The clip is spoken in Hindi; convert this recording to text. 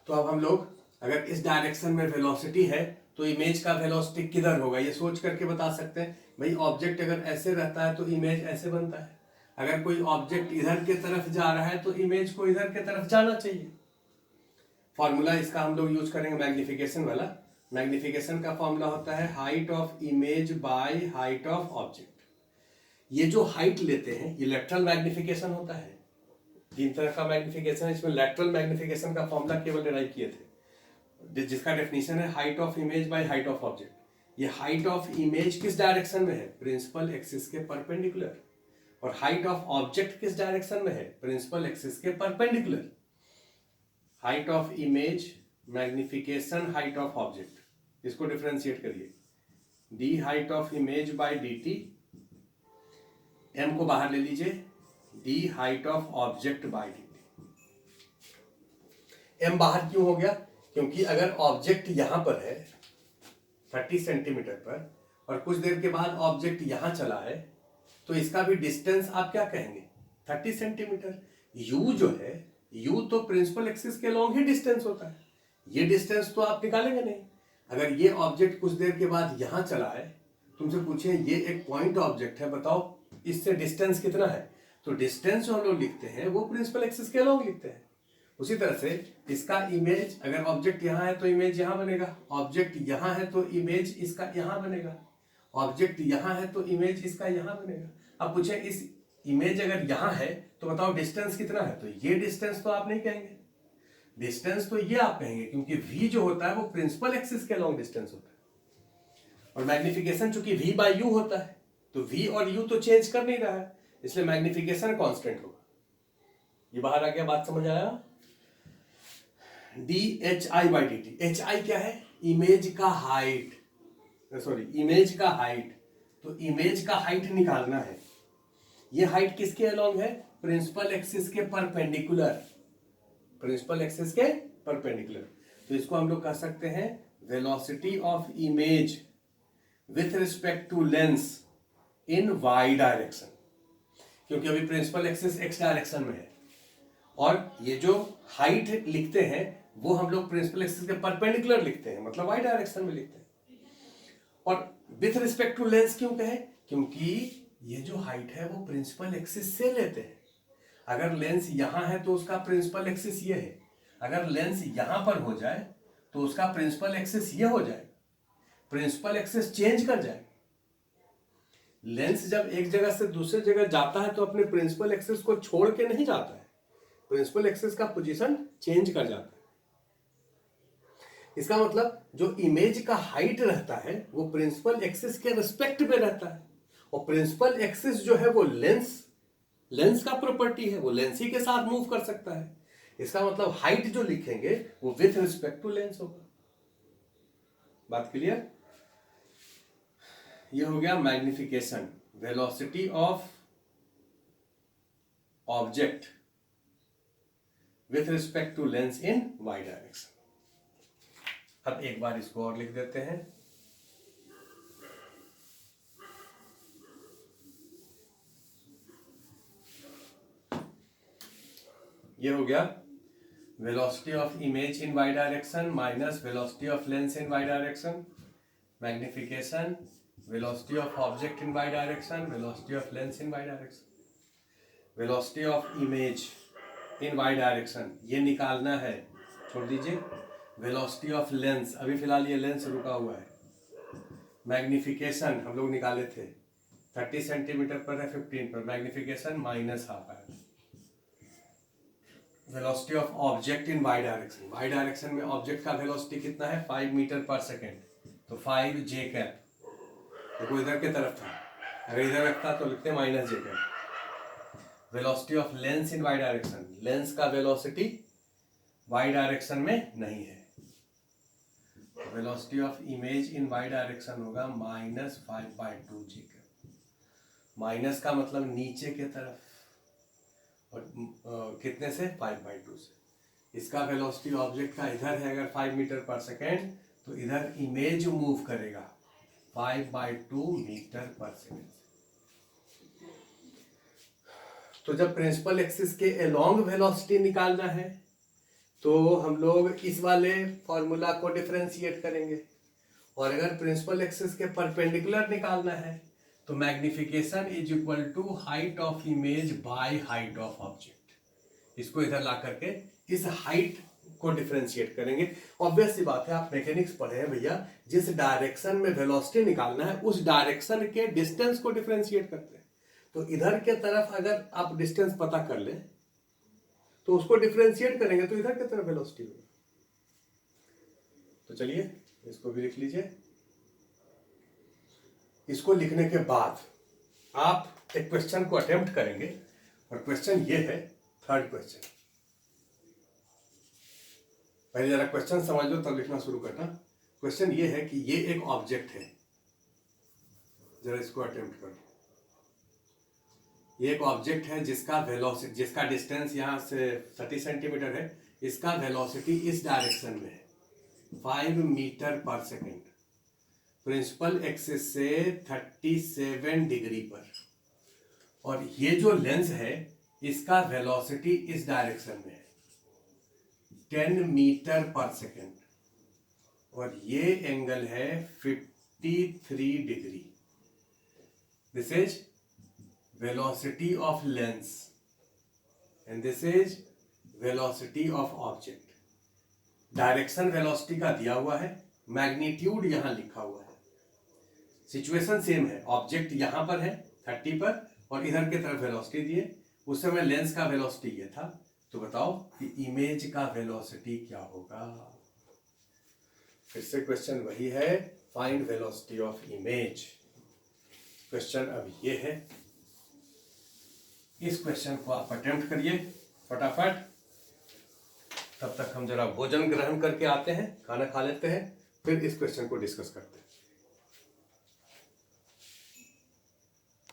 तो अब हम लोग अगर इस डायरेक्शन में वेलोसिटी है तो इमेज का वेलोसिटी किधर होगा ये सोच करके बता सकते हैं। भाई ऑब्जेक्ट अगर ऐसे रहता है तो इमेज ऐसे बनता है, अगर कोई ऑब्जेक्ट इधर के तरफ जा रहा है तो इमेज को इधर के तरफ जाना चाहिए। फॉर्मूला इसका हम लोग यूज करेंगे मैग्निफिकेशन वाला। मैग्निफिकेशन का फॉर्मूला होता है height of image by height of object. ये जो हाइट लेते हैं ये लेटरल मैग्निफिकेशन होता है। तीन तरह का मैग्निफिकेशन है, इसमें लेटरल मैग्निफिकेशन का फॉर्मूला केवल डिराइव किए थे, जिसका डेफिनेशन है height of image by height of object. ये हाइट ऑफ इमेज किस डायरेक्शन में है, प्रिंसिपल एक्सिस के परपेंडिकुलर, और हाइट ऑफ ऑब्जेक्ट किस डायरेक्शन में है, प्रिंसिपल एक्सिस के perpendicular. Height of image magnification height of object, इसको डिफरेंशिएट करिए, D height of image by D T, M को बाहर ले लीजिए, D height of object by D T. M बाहर क्यों हो गया, क्योंकि अगर ऑब्जेक्ट यहां पर है 30 सेंटीमीटर पर और कुछ देर के बाद ऑब्जेक्ट यहां चला है तो इसका भी डिस्टेंस आप क्या कहेंगे, 30 सेंटीमीटर। यू जो है, यू तो प्रिंसिपल एक्सिस के लॉन्ग ही डिस्टेंस होता है, ये डिस्टेंस तो आप निकालेंगे नहीं। अगर ये ऑब्जेक्ट कुछ देर के बाद यहां चला है, तुमसे पूछे ये एक पॉइंट ऑब्जेक्ट है, बताओ इससे डिस्टेंस कितना है, तो डिस्टेंस जो हम लोग लिखते हैं वो प्रिंसिपल एक्सिस के लॉन्ग लिखते हैं। उसी तरह से इसका इमेज, अगर ऑब्जेक्ट यहां है तो इमेज यहां बनेगा, ऑब्जेक्ट यहां है तो इमेज इसका यहां बनेगा, ऑब्जेक्ट यहां है तो इमेज इसका यहां बनेगा। अब पूछे इस इमेज अगर यहां है तो बताओ डिस्टेंस कितना है, तो ये डिस्टेंस तो आप नहीं कहेंगे, डिस्टेंस तो ये आप कहेंगे, क्योंकि v जो होता है वो प्रिंसिपल एक्सिस के लॉन्ग डिस्टेंस होता है। और मैग्निफिकेशन चूंकि v बाय u होता है तो v और u तो चेंज कर नहीं रहा है, इसलिए मैग्निफिकेशन कांस्टेंट होगा। ये बाहर आ गया, बात समझ आया। D H I by D T, H I क्या है, इमेज का हाइट, सॉरी इमेज का हाइट, तो इमेज का हाइट निकालना है। ये हाइट किसके अलोंग है, प्रिंसिपल एक्सिस के परपेंडिकुलर, प्रिंसिपल एक्सिस के परपेंडिकुलर। तो इसको हम लोग कह सकते हैं velocity of image with respect to lens in Y direction, क्योंकि अभी प्रिंसिपल एक्सिस एक्स डायरेक्शन में है और ये जो हाइट लिखते हैं वो हम लोग प्रिंसिपल एक्सिस के परपेंडिकुलर लिखते हैं, मतलब वाई डायरेक्शन में लिखते हैं। और विथ रिस्पेक्ट टू लेंस क्यों कहें, क्योंकि ये जो हाइट है वो प्रिंसिपल एक्सिस से लेते हैं। अगर लेंस यहां है तो उसका प्रिंसिपल एक्सिस ये है, अगर लेंस यहां पर हो जाए तो उसका प्रिंसिपल एक्सिस ये हो जाएगा, प्रिंसिपल एक्सिस चेंज कर जाएगा। लेंस जब एक जगह से दूसरी जगह जाता है तो अपने प्रिंसिपल एक्सिस को छोड़ के नहीं जाता है, प्रिंसिपल एक्सिस का पोजीशन चेंज कर जाता है। इसका मतलब जो इमेज का हाइट रहता है वो प्रिंसिपल एक्सिस के रिस्पेक्ट में रहता है, और प्रिंसिपल एक्सिस जो है वो लेंस का प्रॉपर्टी है, वो लेंस ही के साथ मूव कर सकता है। इसका मतलब हाइट जो लिखेंगे वो विथ रिस्पेक्ट टू लेंस होगा। बात क्लियर। ये हो गया magnification, velocity of object with respect to lens in Y direction. अब एक बार इसको और लिख देते हैं, ये हो गया velocity of image in Y direction minus velocity of lens in Y direction, magnification velocity of object in Y direction, velocity of lens in Y direction, velocity of image in Y direction ये निकालना है, छोड़ दीजिए। वेलोसिटी ऑफ लेंस, अभी फिलहाल ये लेंस रुका हुआ है। मैग्निफिकेशन हम लोग निकाले थे 30 सेंटीमीटर पर है 15 पर, मैग्निफिकेशन माइनस हाफ आया। Velocity of object in Y direction, Y direction में ऑब्जेक्ट का वेलोसिटी कितना है 5 मीटर पर सेकेंड, तो 5 जे कैप, देखो इधर की तरफ था, अगर इधर रखता तो लिखते minus J cap. Velocity of lens in Y direction, lens का वेलोसिटी वाई डायरेक्शन में नहीं है, velocity of image in Y direction होगा -5/2 जी कैप। माइनस का मतलब नीचे के तरफ, और कितने से 5/2 से। इसका वेलोसिटी ऑब्जेक्ट का इधर है अगर 5 मीटर पर सेकेंड, तो इधर इमेज मूव करेगा 5/2 मीटर पर सेकेंड। तो जब प्रिंसिपल एक्सिस के अलोंग वेलोसिटी निकालना है तो हम लोग इस वाले फॉर्मूला को डिफरेंशिएट करेंगे, और अगर प्रिंसिपल एक्सिस के परपेंडिकुलर निकालना है तो magnification is equal to height of image by height of object. इसको इधर ला करके इस हाइट को डिफरेंशिएट करेंगे। ऑब्वियस सी बात है, आप मैकेनिक्स पढ़े हैं भैया, जिस डायरेक्शन में वेलोसिटी निकालना है उस डायरेक्शन के डिस्टेंस को डिफरेंशिएट करते हैं। तो इधर के तरफ अगर आप डिस्टेंस पता कर ले तो उसको डिफरेंशिएट करेंगे तो इधर की तरफ वेलोसिटी होगी। तो चलिए इसको भी लिख लीजिए। इसको लिखने के बाद आप एक क्वेश्चन को अटेम्प्ट करेंगे, और क्वेश्चन ये है, थर्ड क्वेश्चन। पहले जरा क्वेश्चन समझ लो तब लिखना शुरू करना। क्वेश्चन ये है कि ये एक ऑब्जेक्ट है, जरा इसको अटेम्प्ट करो। ये एक ऑब्जेक्ट है जिसका वेलोसिटी, जिसका डिस्टेंस यहाँ से 30 सेंटीमीटर है, इसका वेलोसिटी इस डायरेक्शन में है 5 मीटर पर सेकेंड, प्रिंसिपल एक्सिस से 37 डिग्री पर, और ये जो लेंस है इसका वेलोसिटी इस डायरेक्शन में है 10 मीटर पर सेकेंड, और ये एंगल है 53 degree. This is velocity of lens and this is velocity of object। Direction velocity का दिया हुआ है, मैग्नीट्यूड यहां लिखा हुआ है, सिचुएशन सेम है, ऑब्जेक्ट यहां पर है 30 पर और इधर की तरफ वेलोसिटी दिए। उस समय लेंस का वेलोसिटी ये था, तो बताओ कि इमेज का वेलोसिटी क्या होगा। फिर से क्वेश्चन वही है, find velocity of image. Question अब ये है, इस क्वेश्चन को आप अटेम्प्ट करिए फटाफट। तब तक हम जरा भोजन ग्रहण करके आते हैं, खाना खा लेते हैं, फिर इस क्वेश्चन को डिस्कस करते हैं।